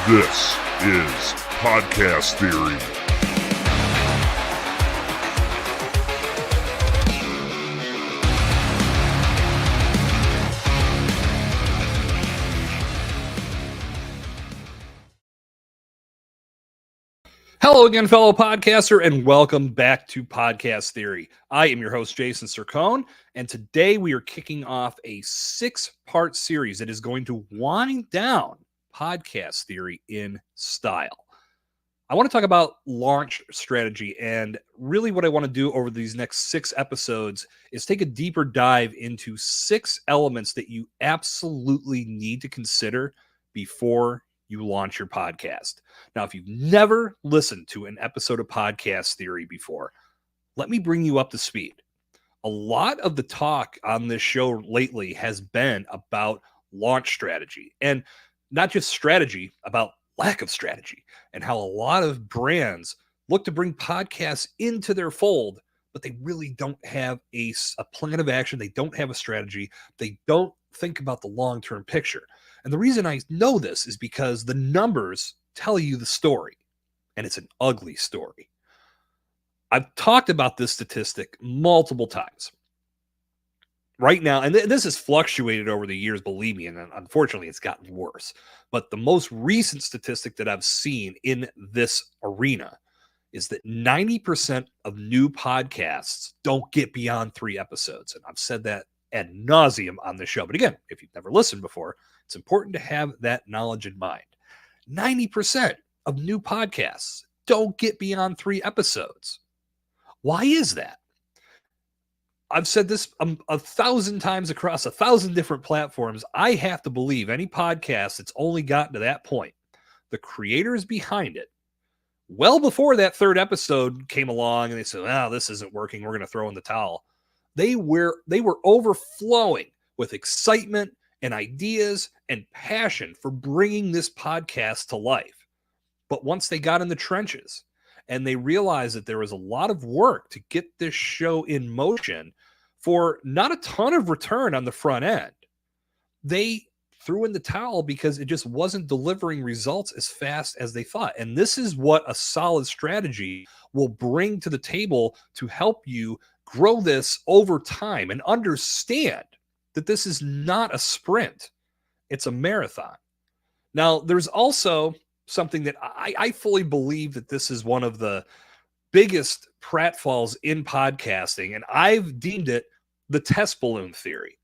This is Podcast Theory. Hello again, fellow podcaster, and welcome back to Podcast Theory. I am your host, Jason Sircone, and today we are kicking off a 6-part series that is going to wind down Podcast Theory in style. I want to talk about launch strategy, and really what I want to do over these next 6 episodes is take a deeper dive into 6 elements that you absolutely need to consider before you launch your podcast. Now, if you've never listened to an episode of Podcast Theory before, let me bring you up to speed. A lot of the talk on this show lately has been about launch strategy, and not just strategy, about lack of strategy, and how a lot of brands look to bring podcasts into their fold, but they really don't have a plan of action. They don't have a strategy. They don't think about the long-term picture. And the reason I know this is because the numbers tell you the story, and it's an ugly story. I've talked about this statistic multiple times. Right now, and this has fluctuated over the years, believe me, and unfortunately it's gotten worse. But the most recent statistic that I've seen in this arena is that 90% of new podcasts don't get beyond 3 episodes. And I've said that ad nauseum on the show. But again, if you've never listened before, it's important to have that knowledge in mind. 90% of new podcasts don't get beyond 3 episodes. Why is that? I've said this 1,000 times across 1,000 different platforms. I have to believe any podcast that's only gotten to that point, the creators behind it, well before that 3rd episode came along and they said, "Oh, this isn't working. We're going to throw in the towel." They were overflowing with excitement and ideas and passion for bringing this podcast to life. But once they got in the trenches and they realized that there was a lot of work to get this show in motion for not a ton of return on the front end, they threw in the towel because it just wasn't delivering results as fast as they thought. And this is what a solid strategy will bring to the table to help you grow this over time and understand that this is not a sprint. It's a marathon. Now, there's also something that I fully believe that this is one of the biggest pratfalls in podcasting, and I've deemed it the test balloon theory.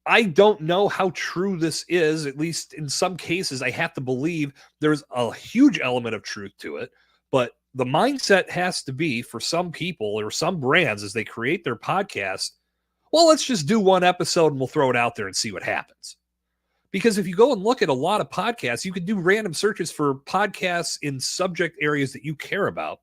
I don't know how true this is. At least in some cases, I have to believe there's a huge element of truth to it, but the mindset has to be for some people or some brands as they create their podcast, well, let's just do 1 episode and we'll throw it out there and see what happens. Because if you go and look at a lot of podcasts, you can do random searches for podcasts in subject areas that you care about,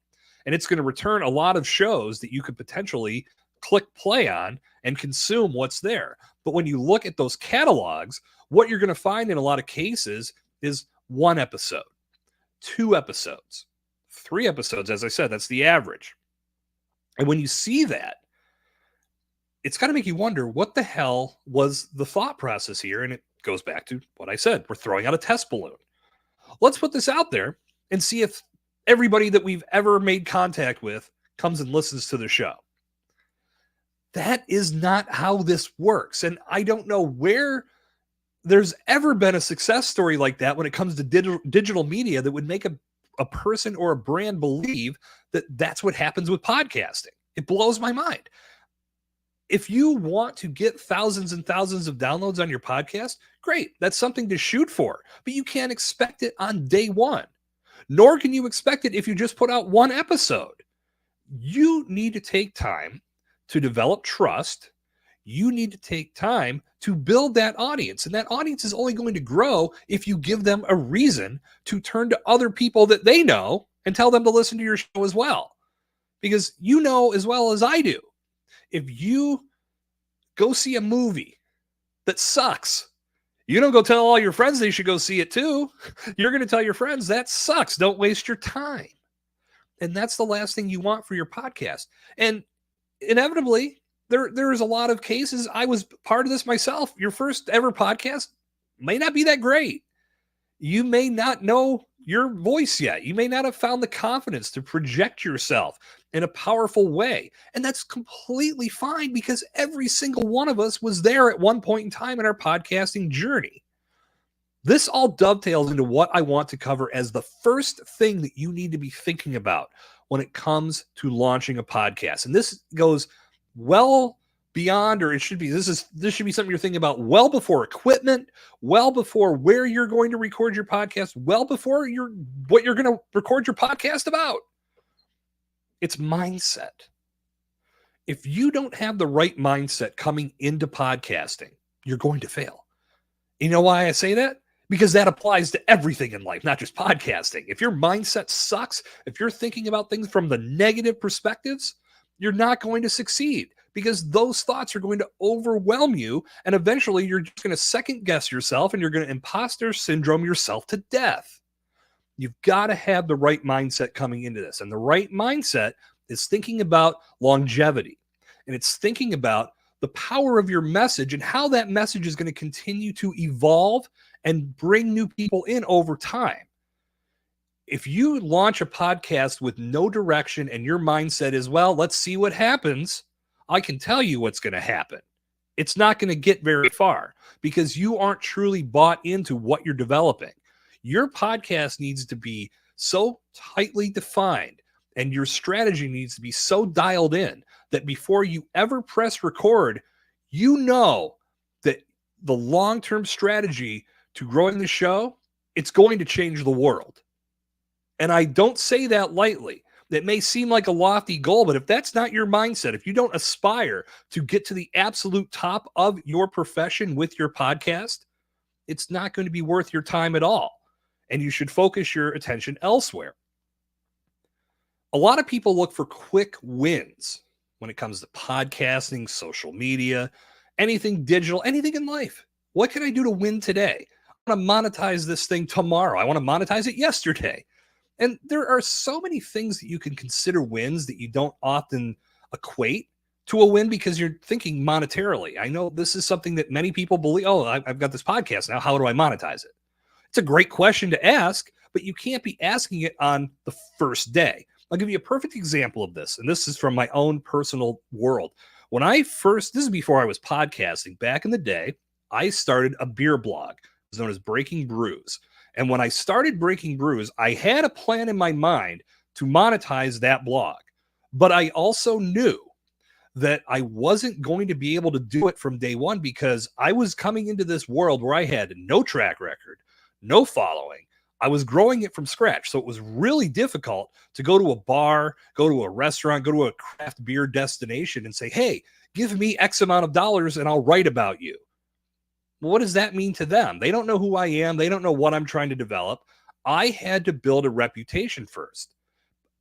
and it's going to return a lot of shows that you could potentially click play on and consume what's there. But when you look at those catalogs, what you're going to find in a lot of cases is 1 episode, 2 episodes, 3 episodes. As I said, that's the average. And when you see that, it's got to make you wonder what the hell was the thought process here. And it goes back to what I said. We're throwing out a test balloon. Let's put this out there and see if everybody that we've ever made contact with comes and listens to the show. That is not how this works. And I don't know where there's ever been a success story like that when it comes to digital media that would make a person or a brand believe that that's what happens with podcasting. It blows my mind. If you want to get thousands and thousands of downloads on your podcast, great. That's something to shoot for. But you can't expect it on day one. Nor can you expect it if you just put out 1 episode. You need to take time to develop trust. You need to take time to build that audience. And that audience is only going to grow if you give them a reason to turn to other people that they know and tell them to listen to your show as well. Because you know as well as I do, if you go see a movie that sucks, you don't go tell all your friends they should go see it too. You're going to tell your friends that sucks. Don't waste your time. And that's the last thing you want for your podcast. And inevitably, there's a lot of cases. I was part of this myself. Your first ever podcast may not be that great. You may not know your voice yet. You may not have found the confidence to project yourself in a powerful way. And that's completely fine because every single one of us was there at one point in time in our podcasting journey. This all dovetails into what I want to cover as the first thing that you need to be thinking about when it comes to launching a podcast. And this goes well beyond, or it should be, this should be something you're thinking about well before equipment, well before where you're going to record your podcast, well before what you're going to record your podcast about. It's mindset. If you don't have the right mindset coming into podcasting, you're going to fail. You know why I say that? Because that applies to everything in life, not just podcasting. If your mindset sucks, if you're thinking about things from the negative perspectives, you're not going to succeed because those thoughts are going to overwhelm you. And eventually you're just going to second guess yourself and you're going to imposter syndrome yourself to death. You've got to have the right mindset coming into this. And the right mindset is thinking about longevity. And it's thinking about the power of your message and how that message is going to continue to evolve and bring new people in over time. If you launch a podcast with no direction and your mindset is, well, let's see what happens, I can tell you what's going to happen. It's not going to get very far because you aren't truly bought into what you're developing. Your podcast needs to be so tightly defined and your strategy needs to be so dialed in that before you ever press record, you know that the long-term strategy to growing the show, it's going to change the world. And I don't say that lightly. That may seem like a lofty goal, but if that's not your mindset, if you don't aspire to get to the absolute top of your profession with your podcast, it's not going to be worth your time at all. And you should focus your attention elsewhere. A lot of people look for quick wins when it comes to podcasting, social media, anything digital, anything in life. What can I do to win today? I want to monetize this thing tomorrow. I want to monetize it yesterday. And there are so many things that you can consider wins that you don't often equate to a win because you're thinking monetarily. I know this is something that many people believe, oh, I've got this podcast now. How do I monetize it? It's a great question to ask, but you can't be asking it on the first day. I'll give you a perfect example of this. And this is from my own personal world. When this is before I was podcasting, back in the day, I started a beer blog. It was known as Breaking Brews. And when I started Breaking Brews, I had a plan in my mind to monetize that blog. But I also knew that I wasn't going to be able to do it from day one because I was coming into this world where I had no track record, no following. I was growing it from scratch. So it was really difficult to go to a bar, go to a restaurant, go to a craft beer destination and say, hey, give me X amount of dollars and I'll write about you. Well, what does that mean to them? They don't know who I am. They don't know what I'm trying to develop. I had to build a reputation first.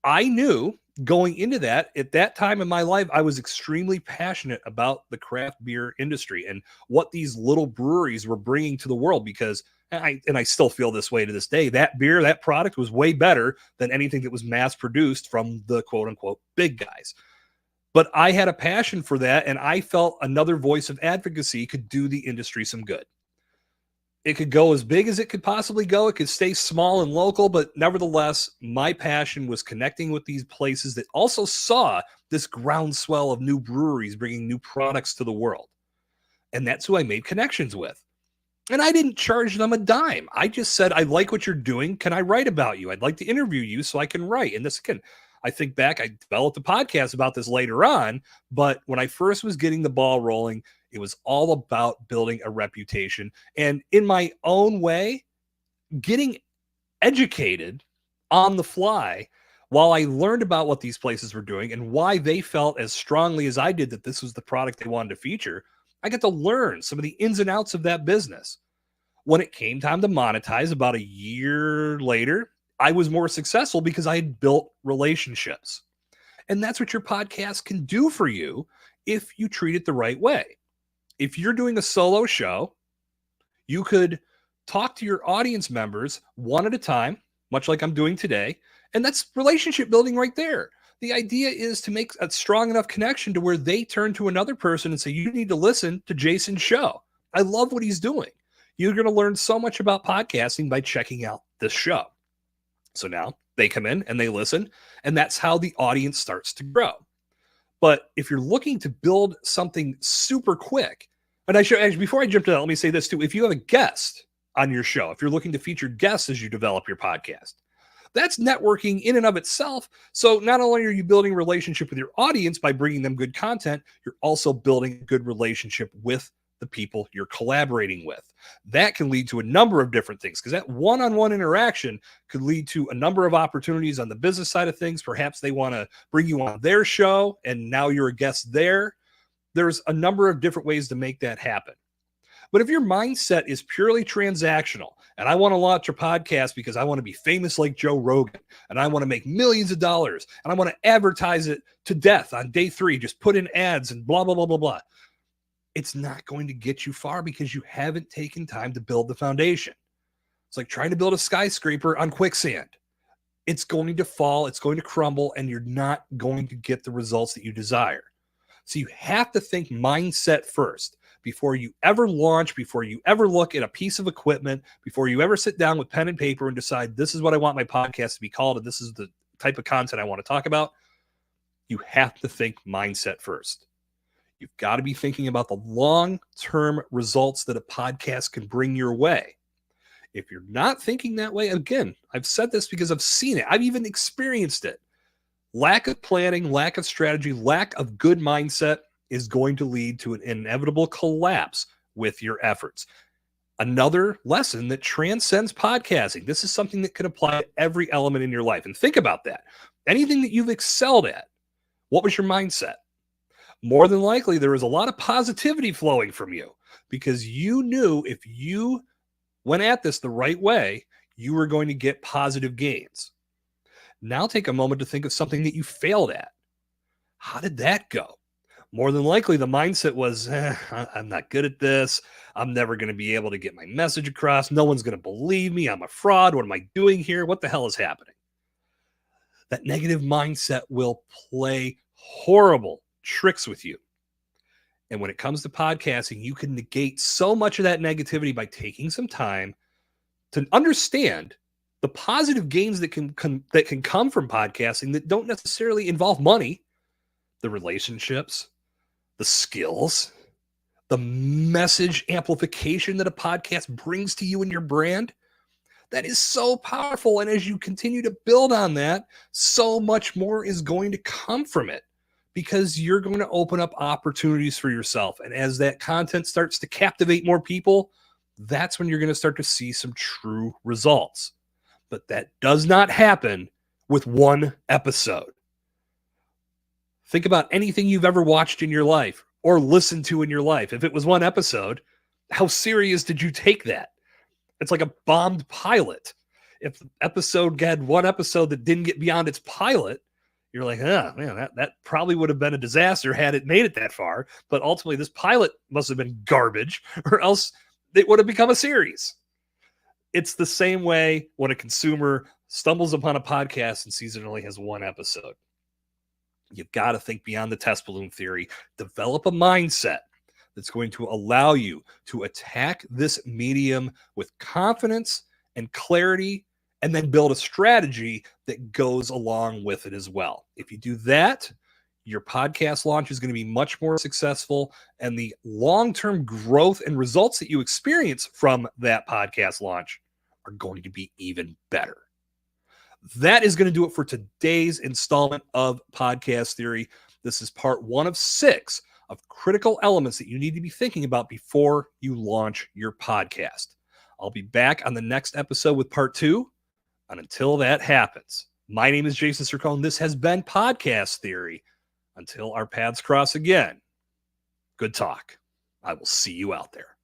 I knew going into that, at that time in my life, I was extremely passionate about the craft beer industry and what these little breweries were bringing to the world because I still feel this way to this day. That beer, that product was way better than anything that was mass produced from the quote unquote big guys. But I had a passion for that, and I felt another voice of advocacy could do the industry some good. It could go as big as it could possibly go. It could stay small and local, but nevertheless, my passion was connecting with these places that also saw this groundswell of new breweries bringing new products to the world. And that's who I made connections with. And I didn't charge them a dime. I just said, I like what you're doing. Can I write about you? I'd like to interview you so I can write. And this, again, I think back, I developed a podcast about this later on, but when I first was getting the ball rolling, it was all about building a reputation and in my own way, getting educated on the fly while I learned about what these places were doing and why they felt as strongly as I did that this was the product they wanted to feature. I got to learn some of the ins and outs of that business. When it came time to monetize about a year later, I was more successful because I had built relationships. And that's what your podcast can do for you if you treat it the right way. If you're doing a solo show, you could talk to your audience members one at a time, much like I'm doing today. And that's relationship building right there. The idea is to make a strong enough connection to where they turn to another person and say, you need to listen to Jason's show. I love what he's doing. You're going to learn so much about podcasting by checking out this show. So now they come in and they listen, and that's how the audience starts to grow. But if you're looking to build something super quick, and I should actually, before I jump to that, let me say this too. If you have a guest on your show, if you're looking to feature guests as you develop your podcast, that's networking in and of itself. So not only are you building a relationship with your audience by bringing them good content, you're also building a good relationship with the people you're collaborating with. That can lead to a number of different things, because that one-on-one interaction could lead to a number of opportunities on the business side of things. Perhaps they want to bring you on their show and now you're a guest there. There's a number of different ways to make that happen. But if your mindset is purely transactional, and I want to launch a podcast because I want to be famous like Joe Rogan, and I want to make millions of dollars, and I want to advertise it to death on day 3, just put in ads and blah, blah, blah, blah, blah. It's not going to get you far because you haven't taken time to build the foundation. It's like trying to build a skyscraper on quicksand. It's going to fall, it's going to crumble, and you're not going to get the results that you desire. So you have to think mindset first before you ever launch, before you ever look at a piece of equipment, before you ever sit down with pen and paper and decide this is what I want my podcast to be called and this is the type of content I want to talk about. You have to think mindset first. You've got to be thinking about the long-term results that a podcast can bring your way. If you're not thinking that way, again, I've said this because I've seen it. I've even experienced it. Lack of planning, lack of strategy, lack of good mindset is going to lead to an inevitable collapse with your efforts. Another lesson that transcends podcasting. This is something that can apply to every element in your life. And think about that. Anything that you've excelled at, what was your mindset? More than likely, there was a lot of positivity flowing from you because you knew if you went at this the right way, you were going to get positive gains. Now take a moment to think of something that you failed at. How did that go? More than likely, the mindset was, I'm not good at this. I'm never going to be able to get my message across. No one's going to believe me. I'm a fraud. What am I doing here? What the hell is happening? That negative mindset will play horrible tricks with you. And when it comes to podcasting, you can negate so much of that negativity by taking some time to understand the positive gains that can come from podcasting that don't necessarily involve money, the relationships, the skills, the message amplification that a podcast brings to you and your brand. That is so powerful. And as you continue to build on that, so much more is going to come from it because you're going to open up opportunities for yourself. And as that content starts to captivate more people, that's when you're going to start to see some true results. But that does not happen with one episode. Think about anything you've ever watched in your life or listened to in your life. If it was one episode, how serious did you take that? It's like a bombed pilot. If the episode had one episode that didn't get beyond its pilot, you're like, oh, man, that probably would have been a disaster had it made it that far. But ultimately, this pilot must have been garbage, or else it would have become a series. It's the same way when a consumer stumbles upon a podcast and sees it only has one episode. You've got to think beyond the test balloon theory. Develop a mindset that's going to allow you to attack this medium with confidence and clarity, and then build a strategy that goes along with it as well. If you do that, your podcast launch is going to be much more successful, and the long-term growth and results that you experience from that podcast launch are going to be even better. That is going to do it for today's installment of Podcast Theory. This is part 1 of 6 of critical elements that you need to be thinking about before you launch your podcast. I'll be back on the next episode with part 2. And until that happens, my name is Jason Sircone. This has been Podcast Theory. Until our paths cross again, good talk. I will see you out there.